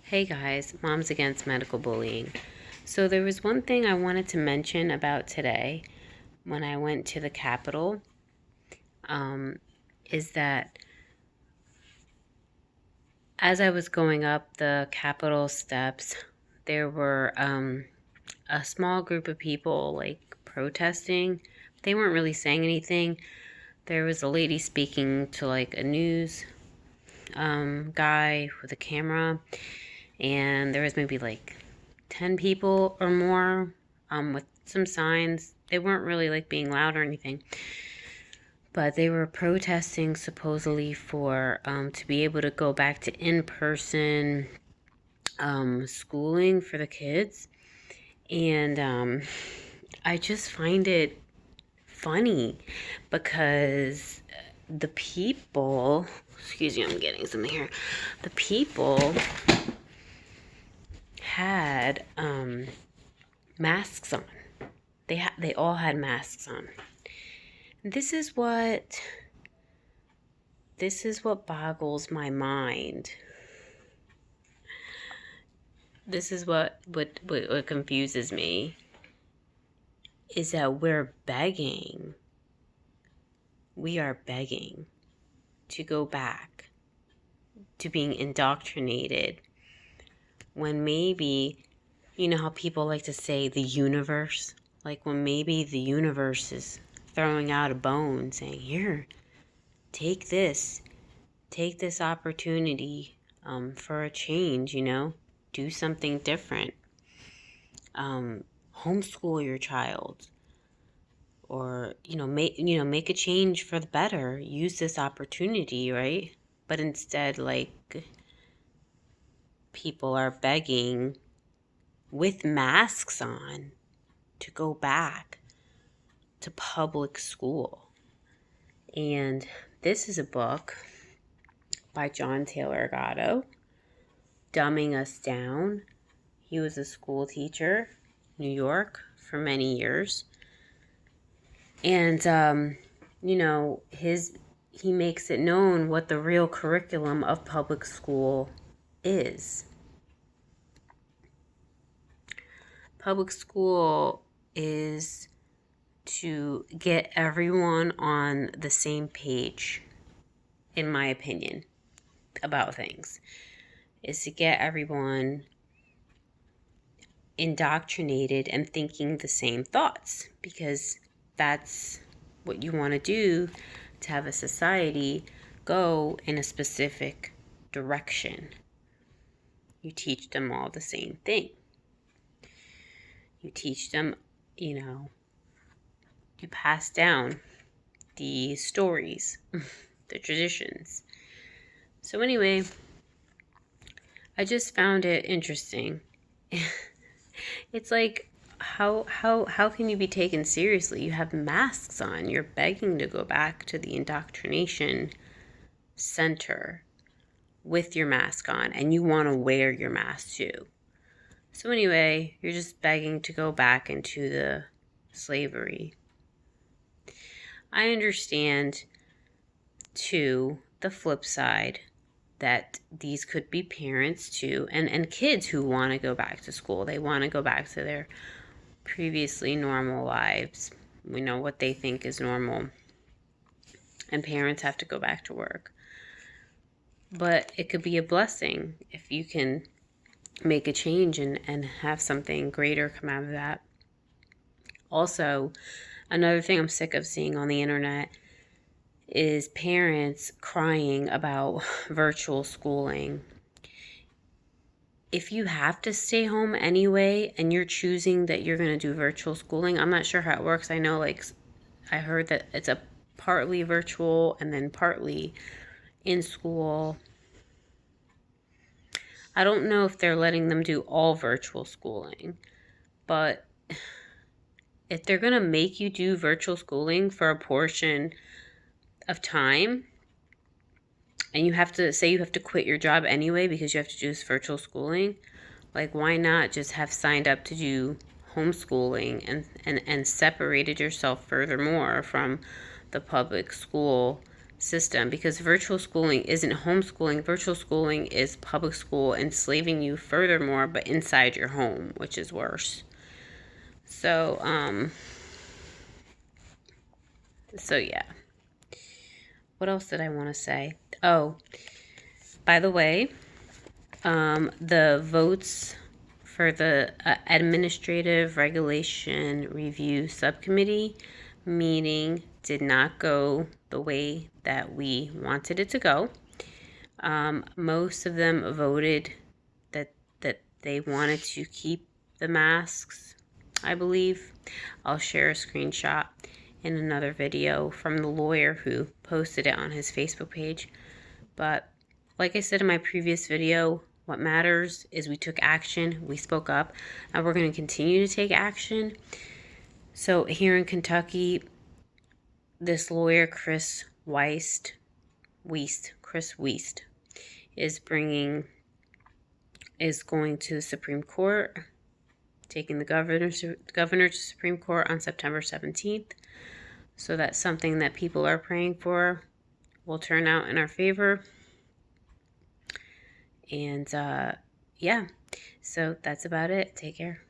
Hey guys, Moms Against Medical Bullying. So there was one thing I wanted to mention about today when I went to the Capitol, is that as I was going up the Capitol steps, there were a small group of people protesting. They weren't really saying anything. There was a lady speaking to a news guy with a camera, and there was maybe 10 people or more with some signs. They weren't really being loud or anything, but they were protesting supposedly for to be able to go back to in-person schooling for the kids. And I just find it funny because the people, excuse me, I'm getting something here. The people had masks on. They all had masks on. This is what boggles my mind. This is what confuses me, is that we are begging to go back to being indoctrinated, when maybe, you know how people like to say the universe? When maybe the universe is throwing out a bone saying, here, take this opportunity for a change, do something different. Homeschool your child, or make a change for the better. Use this opportunity, right? But instead, people are begging with masks on to go back to public school. And this is a book by John Taylor Gatto, Dumbing Us Down. He was a school teacher in New York for many years. And, he makes it known what the real curriculum of public school is. Public school is to get everyone on the same page, in my opinion, about things. Is to get everyone indoctrinated and thinking the same thoughts, because that's what you want to do, to have a society go in a specific direction. You teach them all the same thing. You teach them, you pass down the stories, the traditions. So anyway, I just found it interesting. It's how can you be taken seriously? You have masks on. You're begging to go back to the indoctrination center with your mask on, and you want to wear your mask too. So anyway, you're just begging to go back into the slavery. I understand too the flip side, that these could be parents too, and kids who want to go back to school. They want to go back to their previously normal lives, what they think is normal, and parents have to go back to work. But it could be a blessing if you can make a change and have something greater come out of that. Also, another thing I'm sick of seeing on the internet is parents crying about virtual schooling. If you have to stay home anyway and you're choosing that you're going to do virtual schooling, I'm not sure how it works. I know I heard that it's a partly virtual and then partly in school. I don't know if they're letting them do all virtual schooling, but if they're going to make you do virtual schooling for a portion of time, and you have to quit your job anyway because you have to do this virtual schooling, why not just have signed up to do homeschooling and separated yourself furthermore from the public school system, because virtual schooling isn't homeschooling. Virtual schooling is public school enslaving you furthermore, but inside your home, which is worse. So, yeah. What else did I want to say? Oh, by the way, the votes for the Administrative Regulation Review Subcommittee meeting did not go the way that we wanted it to go. Most of them voted that they wanted to keep the masks, I believe. I'll share a screenshot in another video from the lawyer who posted it on his Facebook page. But like I said in my previous video, what matters is we took action, we spoke up, and we're going to continue to take action. So here in Kentucky, this lawyer, Chris Wiest, is going to the Supreme Court, taking the governor to Supreme Court on September 17th. So that's something that people are praying for will turn out in our favor. And yeah, so that's about it. Take care.